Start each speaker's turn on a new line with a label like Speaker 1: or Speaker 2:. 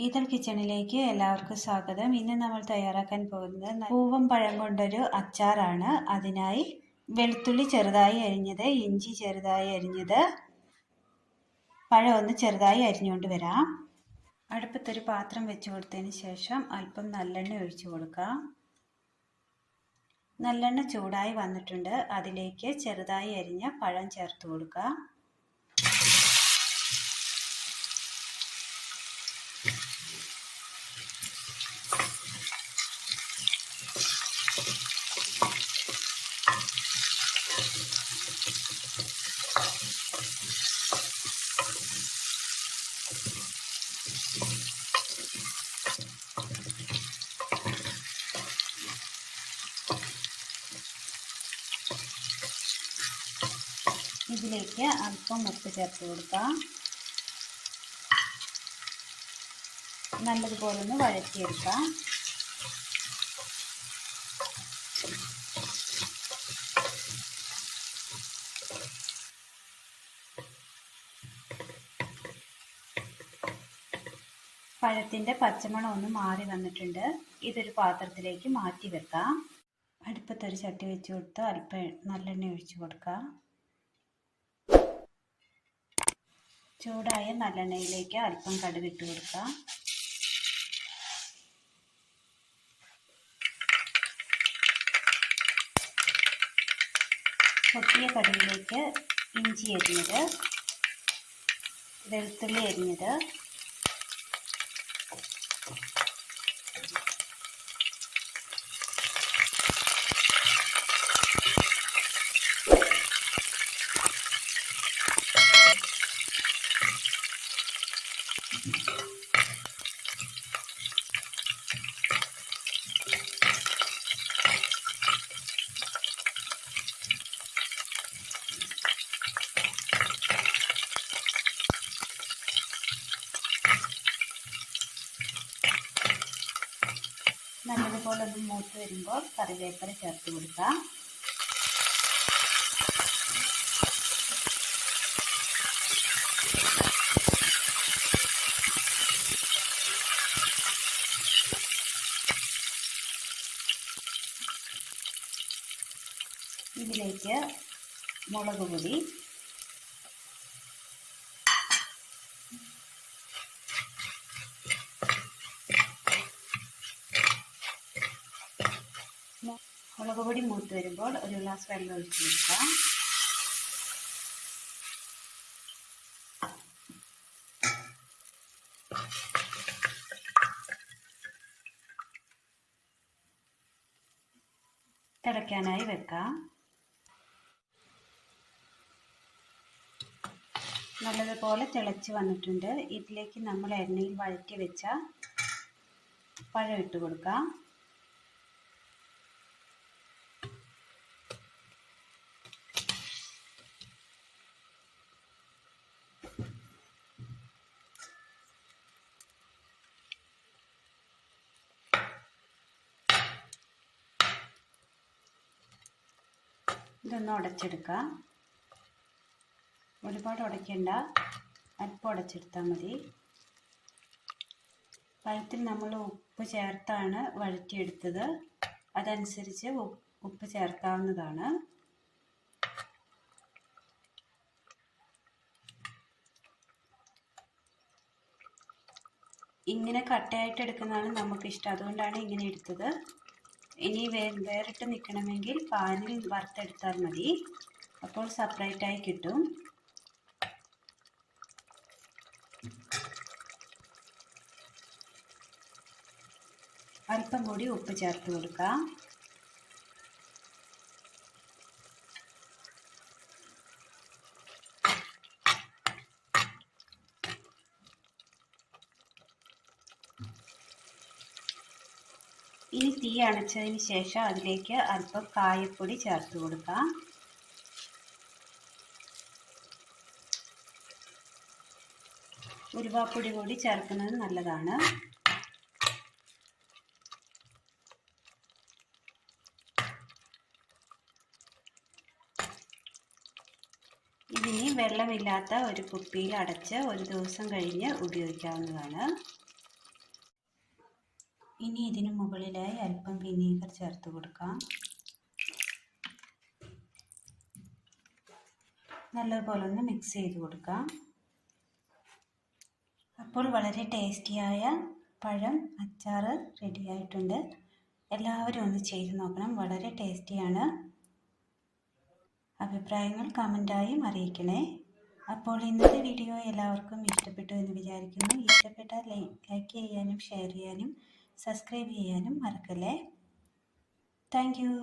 Speaker 1: Ethyl കിച്ചണിലേക്ക് എല്ലാവർക്കും സ്വാഗതം. ഇന്ന് നമ്മൾ തയ്യാറാക്കാൻ പോകുന്നത് പൂവൻ പഴം കൊണ്ടൊരു അച്ചാറാണ്. അതിനായി വെളുത്തുള്ളി ചെറുതായി അരിഞ്ഞത്, ഇഞ്ചി ചെറുതായി അരിഞ്ഞത്, പഴം ഒന്ന് ചെറുതായി അരിഞ്ഞുകൊണ്ട് വരാം. അടുപ്പത്തൊരു പാത്രം വെച്ച് കൊടുത്തതിന് ശേഷം അല്പം നല്ലെണ്ണ ഒഴിച്ചു കൊടുക്കാം. നല്ലെണ്ണ ചൂടായി വന്നിട്ടുണ്ട്. അതിലേക്ക് ചെറുതായി അരിഞ്ഞ പഴം ചേർത്ത് കൊടുക്കാം. ഇതിലേക്ക് അല്പം ഉപ്പ് ചേർത്ത് കൊടുക്കാം. നല്ലതുപോലെ ഒന്ന് വഴറ്റിയെടുക്കാം. പഴത്തിൻ്റെ പച്ചമണം ഒന്ന് മാറി വന്നിട്ടുണ്ട്. ഇതൊരു പാത്രത്തിലേക്ക് മാറ്റി വെക്കാം. അടുപ്പത്തൊരു ചട്ടി വെച്ച് കൊടുത്ത് അല്പം നല്ലെണ്ണ ഒഴിച്ചു കൊടുക്കാം. ചൂടായ നല്ലെണ്ണയിലേക്ക് അല്പം കടുക് ഇട്ട് കൊടുക്കാം. പൊട്ടിയ കടുകിലേക്ക് ഇഞ്ചി അരിഞ്ഞത്, വെളുത്തുള്ളി അരിഞ്ഞത്, നല്ലതുപോലെ ഒന്ന് മൂത്ത് വരുമ്പോൾ കറിവേപ്പില ചേർത്ത് കൊടുക്കാം. ഇതിലേക്ക് മുളക് പൊടി, മുളക് പൊടി മൂത്ത് വരുമ്പോൾ ഒരു ഗ്ലാസ് വെള്ളം ഒഴിച്ച് കൊടുക്കാം. തിളയ്ക്കാനായി വെക്കാം. നല്ലതുപോലെ തിളച്ച് വന്നിട്ടുണ്ട്. ഇതിലേക്ക് നമ്മൾ എണ്ണയിൽ വഴറ്റി വെച്ച പഴം ഇട്ട് കൊടുക്കാം. ഇതൊന്ന് ഉടച്ചെടുക്കാം. ഒരുപാട് ഉടയ്ക്കേണ്ട, അല്പം ഉടച്ചെടുത്താൽ മതി. പഴത്തിൽ നമ്മൾ ഉപ്പ് ചേർത്താണ് വഴറ്റിയെടുത്തത്. അതനുസരിച്ച് ഉപ്പ് ചേർക്കാവുന്നതാണ്. ഇങ്ങനെ കട്ടയായിട്ട് എടുക്കുന്നതാണ് നമുക്കിഷ്ടം. അതുകൊണ്ടാണ് ഇങ്ങനെ എടുത്തത്. ഇനി വേറിട്ട് നിൽക്കണമെങ്കിൽ പാനിൽ വറുത്തെടുത്താൽ മതി. അപ്പോൾ സെപ്പറേറ്റായി കിട്ടും. അല്പം കൂടി ഉപ്പ് ചേർത്ത് കൊടുക്കാം. ഇനി തീ അണച്ചതിന് ശേഷം അതിലേക്ക് അല്പം കായപ്പൊടി ചേർത്ത് കൊടുക്കാം. ഉലുവാപ്പൊടി കൂടി ചേർക്കുന്നത് നല്ലതാണ്. ഇതിനി വെള്ളമില്ലാത്ത ഒരു കുപ്പിയിൽ അടച്ച് ഒരു ദിവസം കഴിഞ്ഞ് ഉപയോഗിക്കാവുന്നതാണ്. ഇനി ഇതിന് മുകളിലായി അല്പം വിനീഗർ ചേർത്ത് കൊടുക്കാം. നല്ലപോലെ ഒന്ന് മിക്സ് ചെയ്ത് കൊടുക്കാം. അപ്പോൾ വളരെ ടേസ്റ്റിയായ പഴം അച്ചാർ റെഡി ആയിട്ടുണ്ട്. എല്ലാവരും ഒന്ന് ചെയ്ത് നോക്കണം. വളരെ ടേസ്റ്റിയാണ്. അഭിപ്രായങ്ങൾ കമൻറ്റായും അറിയിക്കണേ. അപ്പോൾ ഇന്നത്തെ വീഡിയോ എല്ലാവർക്കും ഇഷ്ടപ്പെട്ടു എന്ന് വിചാരിക്കുന്നു. ഇഷ്ടപ്പെട്ടാൽ ലൈക്ക് ചെയ്യാനും ഷെയർ ചെയ്യാനും സബ്സ്ക്രൈബ് ചെയ്യാനും മറക്കല്ലേ. Thank you.